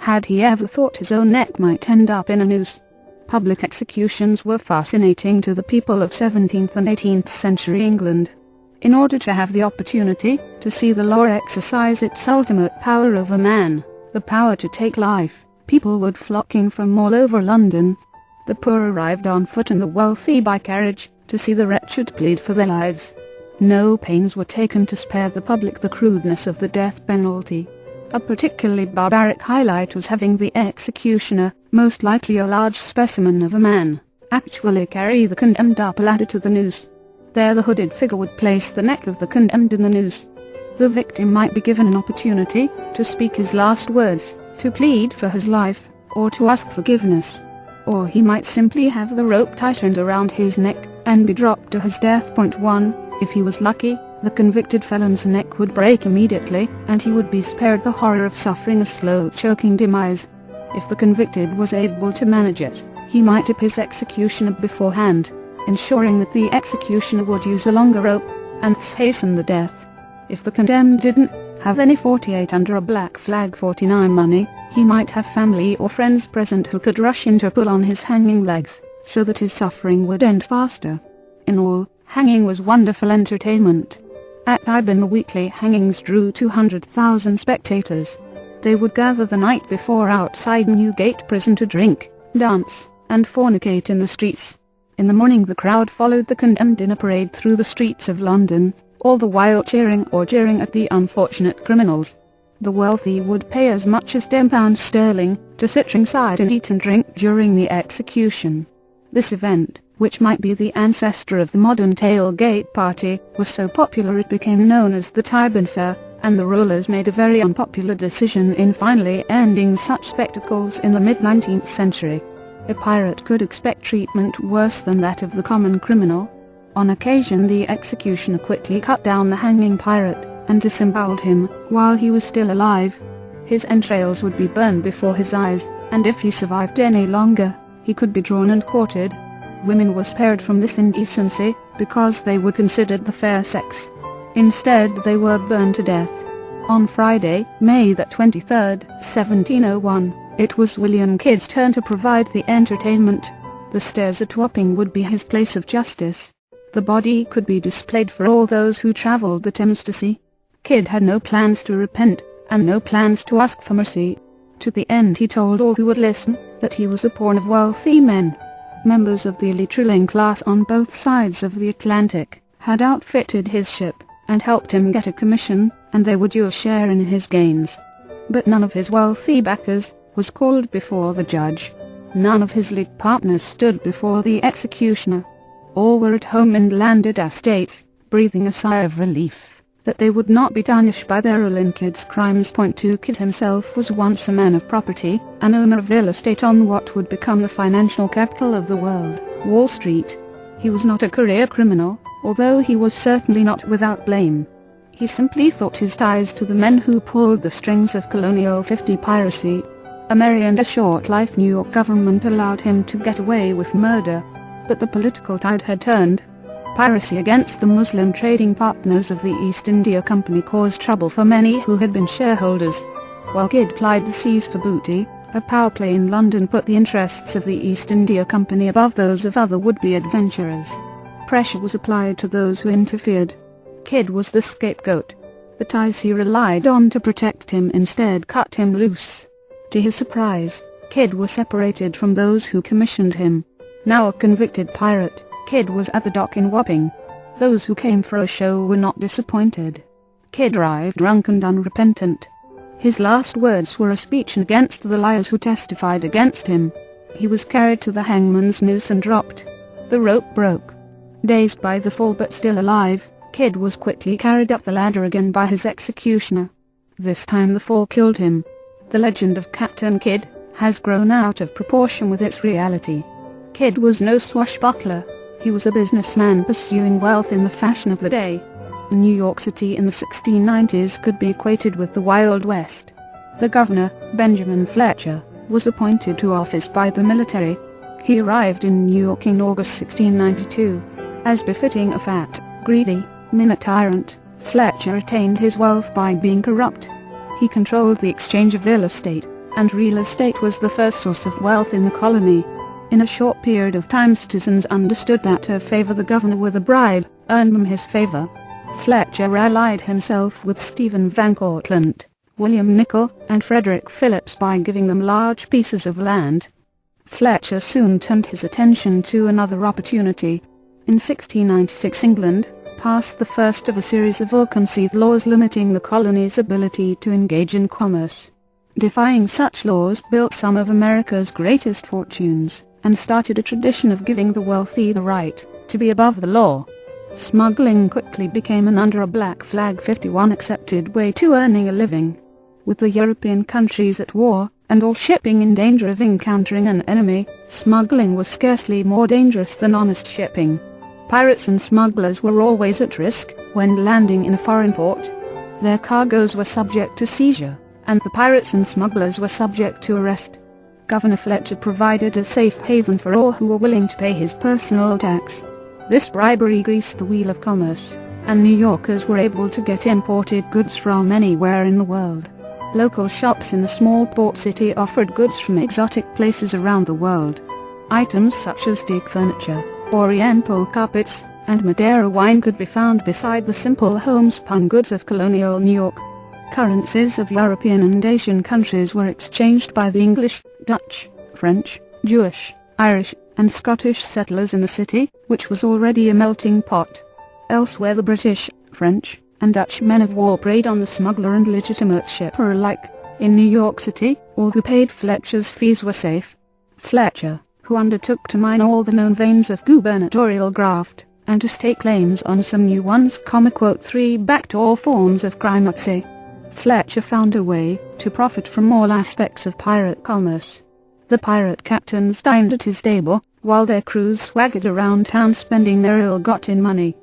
Had he ever thought his own neck might end up in a noose? Public executions were fascinating to the people of 17th and 18th century England. In order to have the opportunity to see the law exercise its ultimate power over man, the power to take life, people would flock in from all over London. The poor arrived on foot and the wealthy by carriage, to see the wretched plead for their lives. No pains were taken to spare the public the crudeness of the death penalty. A particularly barbaric highlight was having the executioner, most likely a large specimen of a man, actually carry the condemned up a ladder to the noose. There the hooded figure would place the neck of the condemned in the noose. The victim might be given an opportunity to speak his last words, to plead for his life, or to ask forgiveness. Or he might simply have the rope tightened around his neck, and be dropped to his death. 1. If he was lucky, the convicted felon's neck would break immediately, and he would be spared the horror of suffering a slow choking demise. If the convicted was able to manage it, he might tip his executioner beforehand, ensuring that the executioner would use a longer rope, and thus hasten the death. If the condemned didn't have any 48 under a black flag 49 money, he might have family or friends present who could rush in to pull on his hanging legs, so that his suffering would end faster. In all, hanging was wonderful entertainment. At Tyburn the weekly hangings drew 200,000 spectators. They would gather the night before outside Newgate Prison to drink, dance, and fornicate in the streets. In the morning the crowd followed the condemned in a parade through the streets of London, all the while cheering or jeering at the unfortunate criminals. The wealthy would pay as much as £10 sterling to sit ringside and eat and drink during the execution. This event, which might be the ancestor of the modern tailgate party, was so popular it became known as the Tyburn Fair, and the rulers made a very unpopular decision in finally ending such spectacles in the mid-19th century. A pirate could expect treatment worse than that of the common criminal. On occasion the executioner quickly cut down the hanging pirate, and disemboweled him while he was still alive. His entrails would be burned before his eyes, and if he survived any longer, he could be drawn and quartered. Women were spared from this indecency, because they were considered the fair sex. Instead they were burned to death. On Friday, May the 23rd, 1701, it was William Kidd's turn to provide the entertainment. The stairs at Wapping would be his place of justice. The body could be displayed for all those who travelled the Thames to see. Kidd had no plans to repent, and no plans to ask for mercy. To the end he told all who would listen, that he was the pawn of wealthy men. Members of the elite ruling class on both sides of the Atlantic had outfitted his ship, and helped him get a commission, and they would do a share in his gains. But none of his wealthy backers was called before the judge. None of his elite partners stood before the executioner. All were at home in landed estates, breathing a sigh of relief that they would not be tarnished by their ruling Kidd's crimes. 2 Kidd himself was once a man of property, an owner of real estate on what would become the financial capital of the world, Wall Street. He was not a career criminal, although he was certainly not without blame. He simply thought his ties to the men who pulled the strings of colonial 50 piracy. A merry and a short life New York government allowed him to get away with murder. But the political tide had turned. Piracy against the Muslim trading partners of the East India Company caused trouble for many who had been shareholders. While Kidd plied the seas for booty, a power play in London put the interests of the East India Company above those of other would-be adventurers. Pressure was applied to those who interfered. Kidd was the scapegoat. The ties he relied on to protect him instead cut him loose. To his surprise, Kidd was separated from those who commissioned him. Now a convicted pirate, Kidd was at the dock in Wapping. Those who came for a show were not disappointed. Kidd arrived drunk and unrepentant. His last words were a speech against the liars who testified against him. He was carried to the hangman's noose and dropped. The rope broke. Dazed by the fall but still alive, Kidd was quickly carried up the ladder again by his executioner. This time the fall killed him. The legend of Captain Kidd has grown out of proportion with its reality. Kidd was no swashbuckler. He was a businessman pursuing wealth in the fashion of the day. New York City in the 1690s could be equated with the Wild West. The governor, Benjamin Fletcher, was appointed to office by the military. He arrived in New York in August 1692. As befitting a fat, greedy, mean tyrant, Fletcher attained his wealth by being corrupt. He controlled the exchange of real estate, and real estate was the first source of wealth in the colony. In a short period of time, citizens understood that to favor the governor with a bribe earned them his favor. Fletcher allied himself with Stephen Van Cortlandt, William Nicol, and Frederick Phillips by giving them large pieces of land. Fletcher soon turned his attention to another opportunity. In 1696 England passed the first of a series of ill-conceived laws limiting the colony's ability to engage in commerce. Defying such laws built some of America's greatest fortunes, and started a tradition of giving the wealthy the right to be above the law. Smuggling quickly became an under a black flag 51 accepted way to earning a living. With the European countries at war, and all shipping in danger of encountering an enemy, smuggling was scarcely more dangerous than honest shipping. Pirates and smugglers were always at risk when landing in a foreign port. Their cargoes were subject to seizure, and the pirates and smugglers were subject to arrest. Governor Fletcher provided a safe haven for all who were willing to pay his personal tax. This bribery greased the wheel of commerce, and New Yorkers were able to get imported goods from anywhere in the world. Local shops in the small port city offered goods from exotic places around the world. Items such as teak furniture, Oriental carpets, and Madeira wine could be found beside the simple homespun goods of colonial New York. Currencies of European and Asian countries were exchanged by the English, Dutch, French, Jewish, Irish, and Scottish settlers in the city, which was already a melting pot. Elsewhere the British, French, and Dutch men of war preyed on the smuggler and legitimate shipper alike. In New York City, all who paid Fletcher's fees were safe. Fletcher, who undertook to mine all the known veins of gubernatorial graft, and to stake claims on some new ones, three backdoor forms of crime. Fletcher found a way to profit from all aspects of pirate commerce. The pirate captains dined at his table, while their crews swaggered around town spending their ill-gotten money.